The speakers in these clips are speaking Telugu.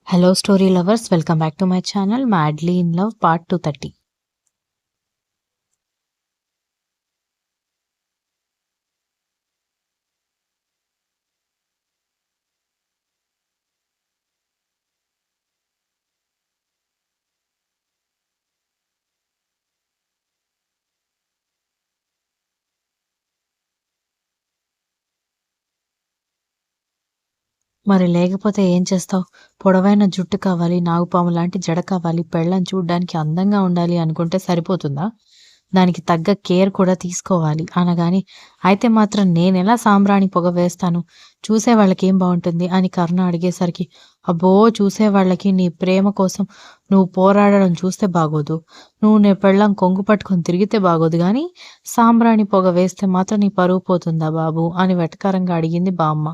Hello, story lovers. Welcome back to my channel, Madly in Love, Part 230. మరి లేకపోతే ఏం చేస్తావు? పొడవైన జుట్టు కావాలి, నాగుపాము లాంటి జడ కావాలి, పెళ్ళాం చూడ్డానికి అందంగా ఉండాలి అనుకుంటే సరిపోతుందా? దానికి తగ్గ కేర్ కూడా తీసుకోవాలి అనగాని, అయితే మాత్రం నేనెలా సాంబ్రాణి పొగ వేస్తాను? చూసేవాళ్ళకేం బావుంటుంది? అని కరుణ అడిగేసరికి, అబ్బో! చూసేవాళ్ళకి నీ ప్రేమ కోసం నువ్వు పోరాడడం చూస్తే బాగోదు. నువ్వు నీ పెళ్ళాం కొంగు పట్టుకొని తిరిగితే బాగోదు గానీ, సాంబ్రాణి పొగ వేస్తే మాత్రం నీ పరువు పోతుందా బాబూ? అని వెటకారంగా అడిగింది బామ్మ.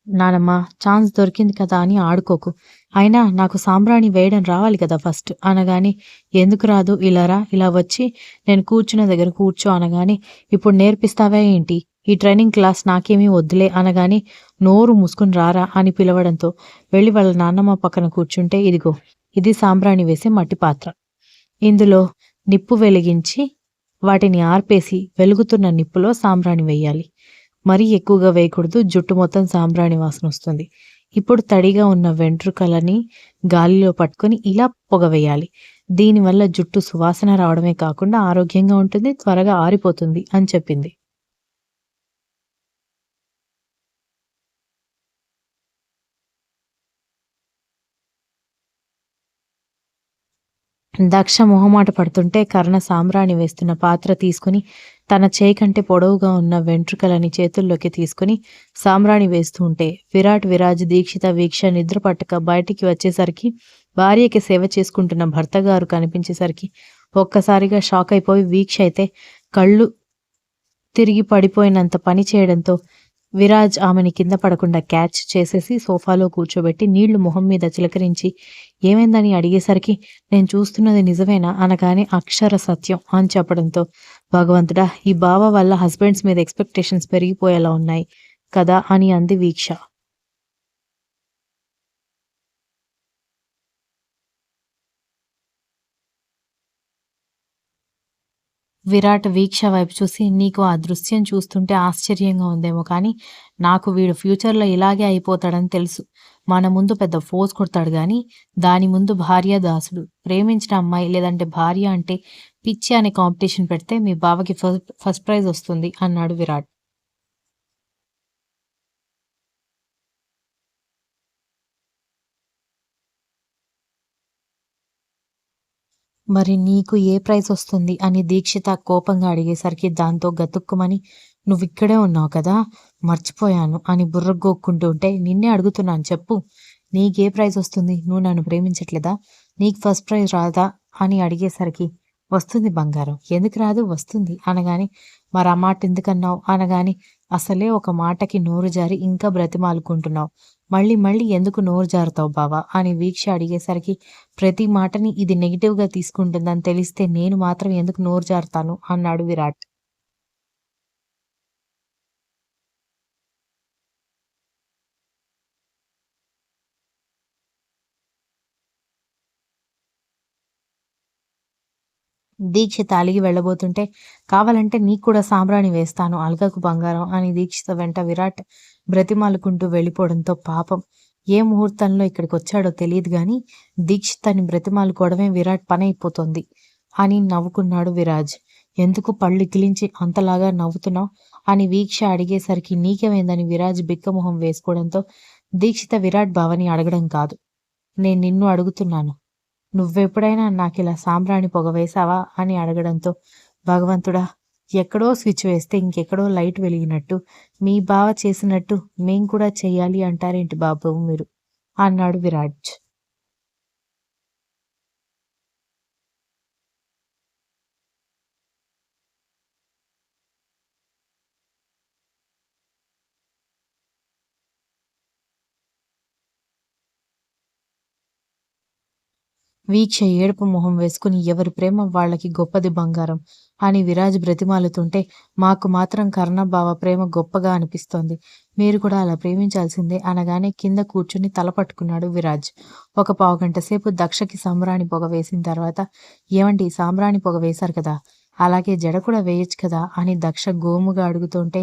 నానమ్మ, ఛాన్స్ దొరికింది కదా అని ఆడుకోకు. అయినా నాకు సాంబ్రాణి వేయడం రావాలి కదా ఫస్ట్ అనగాని, ఎందుకు రాదు? ఇలా రా, ఇలా వచ్చి నేను కూర్చున్న దగ్గర కూర్చో అనగాని, ఇప్పుడు నేర్పిస్తావా ఏంటి? ఈ ట్రైనింగ్ క్లాస్ నాకేమీ వద్దులే అనగాని, నోరు మూసుకుని రారా అని పిలవడంతో వెళ్ళి వాళ్ళ నాన్నమ్మ పక్కన కూర్చుంటే, ఇదిగో ఇది సాంబ్రాణి వేసే మట్టి పాత్ర. ఇందులో నిప్పు వెలిగించి వాటిని ఆర్పేసి వెలుగుతున్న నిప్పులో సాంబ్రాణి వేయాలి. మరీ ఎక్కువగా వేయకూడదు. జుట్టు మొత్తం సాంబ్రాణి వాసనొస్తుంది. ఇప్పుడు తడిగా ఉన్న వెంట్రుకలని గాలిలో పట్టుకొని ఇలా పొగ వేయాలి. దీనివల్ల జుట్టు సువాసన రావడమే కాకుండా ఆరోగ్యంగా ఉంటుంది, త్వరగా ఆరిపోతుంది అని చెప్పింది. దక్ష మొహమాట పడుతుంటే కర్ణ సాంబ్రాణి వేస్తున్న పాత్ర తీసుకుని తన చేయి కంటే పొడవుగా ఉన్న వెంట్రుకలని చేతుల్లోకి తీసుకుని సాంబ్రాణి వేస్తూ ఉంటే విరాట్, విరాజ్, దీక్షిత, వీక్ష నిద్ర పట్టక బయటికి వచ్చేసరికి భార్యకి సేవ చేసుకుంటున్న భర్తగారు కనిపించేసరికి ఒక్కసారిగా షాక్ అయిపోయి వీక్ష అయితే కళ్ళు తిరిగి పడిపోయినంత పని చేయడంతో విరాజ్ ఆమెని కింద పడకుండా క్యాచ్ చేసేసి సోఫాలో కూర్చోబెట్టి నీళ్లు మొహం మీద చిలకరించి ఏమైందని అడిగేసరికి నేను చూస్తున్నది నిజమేనా అనగానే అక్షర సత్యం అని చెప్పడంతో భగవంతుడా, ఈ బావ వల్ల హస్బెండ్స్ మీద ఎక్స్పెక్టేషన్స్ పెరిగిపోయేలా ఉన్నాయి కదా అని అంది వీక్ష. విరాట్ వీక్ష వైపు చూసి, నీకు ఆ దృశ్యం చూస్తుంటే ఆశ్చర్యంగా ఉందేమో కానీ, నాకు వీడు ఫ్యూచర్‌లో ఇలాగే అయిపోతాడని తెలుసు. మన ముందు పెద్ద ఫోజ్ కొడతాడు గానీ, దాని ముందు భార్యాదాసుడు. ప్రేమించిన అమ్మాయి లేదంటే భార్య అంటే పిచ్చి అనే కాంపిటీషన్ పెడితే మీ బావకి ఫస్ట్ ప్రైజ్ వస్తుంది అన్నాడు విరాట్. మరి నీకు ఏ ప్రైజొస్తుంది అని దీక్షిత కోపంగా అడిగేసరికి దాంతో గతుక్కుమని, నువ్విక్కడే ఉన్నావు కదా! మర్చిపోయాను అని బుర్ర గోక్కుంటూ ఉంటే, నిన్నే అడుగుతున్నాను చెప్పు. నీకే ప్రైజొస్తుంది? నువ్వు నన్ను ప్రేమించట్లేదా? నీకు ఫస్ట్ ప్రైజ్ రాదా? అని అడిగేసరికి, వస్తుంది బంగారం. ఎందుకు రాదు? వస్తుంది అనగానే, మరా మాట ఎందుకన్నావు? అనగానే, అసలే ఒక మాటకి నోరు జారి ఇంకా బ్రతిమాలుకుంటున్నావు. మళ్ళీ మళ్ళీ ఎందుకు నోరు జారుతావు బావా? అని వీక్ష అడిగేసరికి, ప్రతి మాటని ఇది నెగెటివ్‌గా తీసుకుంటుందని తెలిస్తే నేను మాత్రం ఎందుకు నోరు జారుతాను అన్నాడు విరాట్. దీక్షిత అలిగి వెళ్ళబోతుంటే, కావాలంటే నీకు కూడా సాంబ్రాణి వేస్తాను అలగకు బంగారం అని దీక్షిత వెంట విరాట్ బ్రతిమాలుకుంటూ వెళ్ళిపోవడంతో పాపం ఏ ముహూర్తంలో ఇక్కడికొచ్చాడో తెలీదు గానీ, దీక్షితని బ్రతిమాలుకోవడమే విరాట్ పనైపోతోంది అని నవ్వుకున్నాడు విరాజ్. ఎందుకు పళ్ళు ఇకిలించి అంతలాగా నవ్వుతున్నావు? అని వీక్ష అడిగేసరికి నీకేమైందని విరాజ్ బిక్కమొహం వేసుకోవడంతో, దీక్షిత విరాట్ బావని అడగడం కాదు. నేను నిన్ను అడుగుతున్నాను. నువ్వెప్పుడైనా నాకిలా సాంబ్రాణి పొగ వేశావా? అని అడగడంతో, భగవంతుడా! ఎక్కడో స్విచ్ వేస్తే ఇంకెక్కడో లైట్ వెలిగినట్టు, మీ బావ చేసినట్టు మేం కూడా చెయ్యాలి అంటారేంటి బాబు మీరు? అన్నాడు విరాజ్. వీక్ష ఏడుపు మొహం వేసుకుని ఎవరి ప్రేమ వాళ్ళకి గొప్పది బంగారం అని విరాజ్ బ్రతిమాలుతుంటే మాకు మాత్రం కర్ణబావ ప్రేమ గొప్పగా అనిపిస్తోంది. మీరు కూడా అలా ప్రేమించాల్సిందే అనగానే కింద కూర్చుని తల పట్టుకున్నాడు విరాజ్. ఒక పావుగంట సేపు దక్షకి సాంబ్రాణి పొగ వేసిన తర్వాత ఏమండి సాంబ్రాణి పొగ వేశారు కదా, అలాగే జడ కూడా వేయొచ్చు కదా అని దక్ష గోముగా అడుగుతుంటే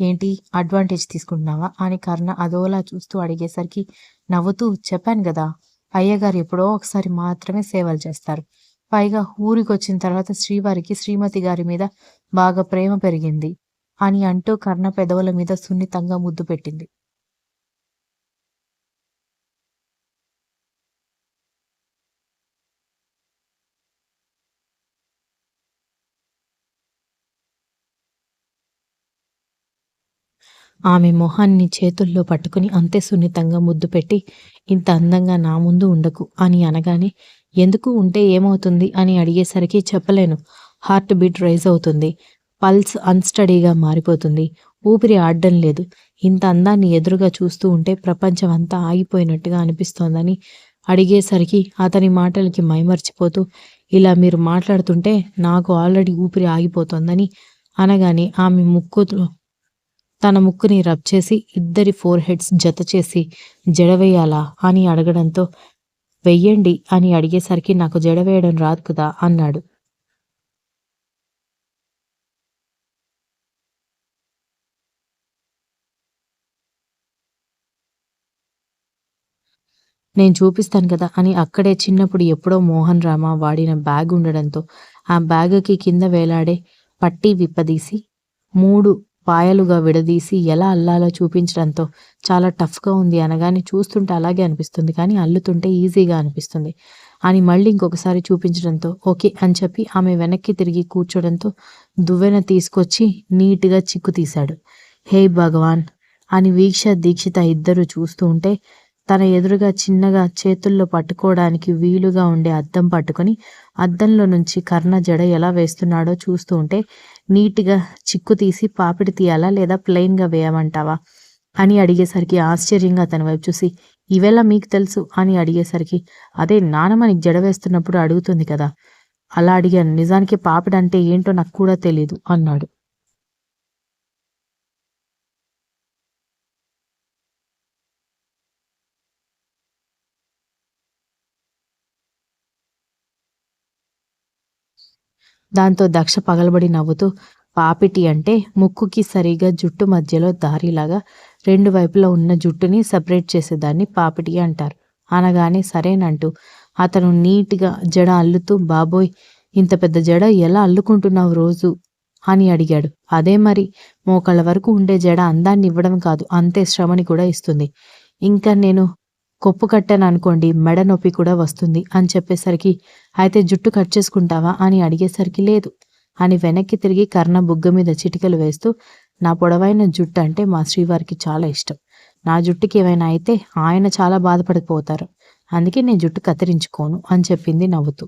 ఏంటి అడ్వాంటేజ్ తీసుకుంటున్నావా అని కర్ణ అదోలా చూస్తూ అడిగేసరికి నవ్వుతూ చెప్పాను కదా, అయ్యగారు ఎప్పుడో ఒకసారి మాత్రమే సేవలు చేస్తారు. పైగా ఊరికొచ్చిన తర్వాత శ్రీవారికి శ్రీమతి గారి మీద బాగా ప్రేమ పెరిగింది అని అంటూ కర్ణ పెదవుల మీద సున్నితంగా ముద్దు పెట్టింది. ఆమె మొహాన్ని చేతుల్లో పట్టుకుని అంతే సున్నితంగా ముద్దు పెట్టి ఇంత అందంగా నా ముందు ఉండకు అని అనగానే ఎందుకు ఉంటే ఏమవుతుంది అని అడిగేసరికి చెప్పలేను. హార్ట్ బీట్ రైజ్ అవుతుంది, పల్స్ అన్‌స్టడీగా మారిపోతుంది, ఊపిరి ఆడడం లేదు. ఇంత అందాన్ని ఎదురుగా చూస్తూ ఉంటే ప్రపంచం అంతా ఆగిపోయినట్టుగా అనిపిస్తోందని అడిగేసరికి అతని మాటలకి మైమర్చిపోతూ ఇలా మీరు మాట్లాడుతుంటే నాకు ఆల్రెడీ ఊపిరి ఆగిపోతోందని అనగానే ఆమె తన ముక్కుని రబ్ చేసి ఇద్దరి ఫోర్ హెడ్స్ జత చేసి జడ వేయాలా అని అడగడంతో వెయ్యండి అని అడిగేసరికి నాకు జడ వేయడం రాదు కదా అన్నాడు. నేను చూపిస్తాను కదా అని అక్కడే చిన్నప్పుడు ఎప్పుడో మోహన్ రామ వాడిన బ్యాగ్ ఉండడంతో ఆ బ్యాగుకి కింద వేలాడే పట్టీ విప్పదీసి 3 పాయలుగా విడదీసి ఎలా అల్లాలో చూపించడంతో చాలా టఫ్‌గా ఉంది అనగానే చూస్తుంటే అలాగే అనిపిస్తుంది కానీ అల్లుతుంటే ఈజీగా అనిపిస్తుంది అని మళ్ళీ ఇంకొకసారి చూపించడంతో ఓకే అని చెప్పి ఆమె వెనక్కి తిరిగి కూర్చోడంతో దువ్వెన తీసుకొచ్చి నీట్‌గా చిక్కు తీశాడు. హే భగవాన్ అని వీక్ష, దీక్షిత ఇద్దరూ చూస్తూ ఉంటే తన ఎదురుగా చిన్నగా చేతుల్లో పట్టుకోవడానికి వీలుగా ఉండే అద్దం పట్టుకొని అద్దంలో నుంచి కర్ణ జడ ఎలా వేస్తున్నాడో చూస్తూ ఉంటే నీట్‌గా చిక్కు తీసి పాపిడి తీయాలా లేదా ప్లెయిన్‌గా వేయమంటావా అని అడిగేసరికి ఆశ్చర్యంగా అతని వైపు చూసి ఇవెలా మీకు తెలుసు అని అడిగేసరికి అదే నానమ్మ నీకు జడ వేస్తున్నప్పుడు అడుగుతుంది కదా, అలా అడిగాను. నిజానికి పాపిడి అంటే ఏంటో నాకు కూడా తెలీదు అన్నాడు. దాంతో దక్ష పగలబడి నవ్వుతూ పాపిటి అంటే ముక్కుకి సరిగా జుట్టు మధ్యలో దారిలాగా 2 వైపులా ఉన్న జుట్టుని సెపరేట్ చేసేదాన్ని పాపిటి అంటారు అనగానే సరేనంటూ అతను నీట్‌గా జడ అల్లుతూ బాబోయ్ ఇంత పెద్ద జడ ఎలా అల్లుకుంటున్నావు రోజు అని అడిగాడు. అదే మరి మోకాళ్ళ వరకు ఉండే జడ అందాన్ని ఇవ్వడం కాదు అంతే శ్రమని కూడా ఇస్తుంది. ఇంకా నేను కొప్పు కట్టాననుకోండి మెడ నొప్పి కూడా వస్తుంది అని చెప్పేసరికి అయితే జుట్టు కట్ చేసుకుంటావా అని అడిగేసరికి లేదు అని వెనక్కి తిరిగి కర్ణ బుగ్గ మీద చిటికలు వేస్తూ నా పొడవైన జుట్టు అంటే మా శ్రీవారికి చాలా ఇష్టం. నా జుట్టుకి ఏమైనా అయితే ఆయన చాలా బాధపడిపోతారు. అందుకే నేను జుట్టు కత్తిరించుకోను అని చెప్పింది నవ్వుతూ.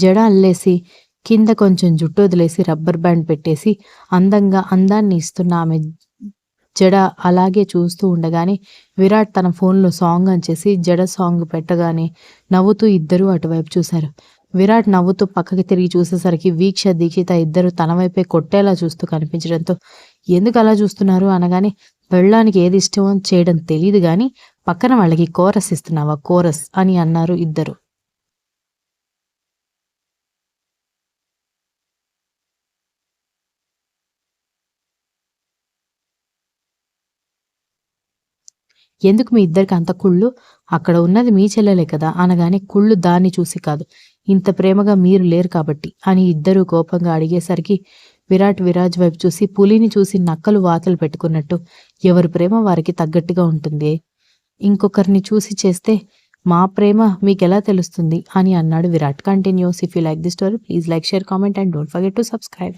జడ అల్లేసి కింద కొంచెం జుట్టు వదిలేసి రబ్బర్ బ్యాండ్ పెట్టేసి అందంగా అందాన్ని ఇస్తున్న ఆమె జడ అలాగే చూస్తూ ఉండగానే విరాట్ తన ఫోన్లో సాంగ్ ఆన్ చేసి జడ సాంగ్ పెట్టగానే నవ్వుతూ ఇద్దరూ అటువైపు చూశారు. విరాట్ నవ్వుతూ పక్కకి తిరిగి చూసేసరికి వీక్ష, దీక్షిత ఇద్దరు తన వైపే కొట్టేలా చూస్తూ కనిపించడంతో ఎందుకు అలా చూస్తున్నారు అనగానే పెళ్ళానికి ఏది ఇష్టమో చేయడం తెలీదు గాని పక్కన వాళ్ళకి కోరస్ ఇస్తున్నావా కోరస్ అని అన్నారు ఇద్దరు. ఎందుకు మీ ఇద్దరికి అంత కుళ్ళు? అక్కడ ఉన్నది మీ చెల్లెలే కదా అనగానే కుళ్ళు దాన్ని చూసి కాదు ఇంత ప్రేమగా మీరు లేరు కాబట్టి అని ఇద్దరూ కోపంగా అడిగేసరికి విరాట్ విరాజ్ వైపు చూసి పులిని చూసి నక్కలు వాతలు పెట్టుకున్నట్టు ఎవరి ప్రేమ వారికి తగ్గట్టుగా ఉంటుంది. ఇంకొకరిని చూసి చేస్తే మా ప్రేమ మీకెలా తెలుస్తుంది అని అన్నాడు Virat. Continuous. If you like the story please like, share, comment and don't forget to subscribe.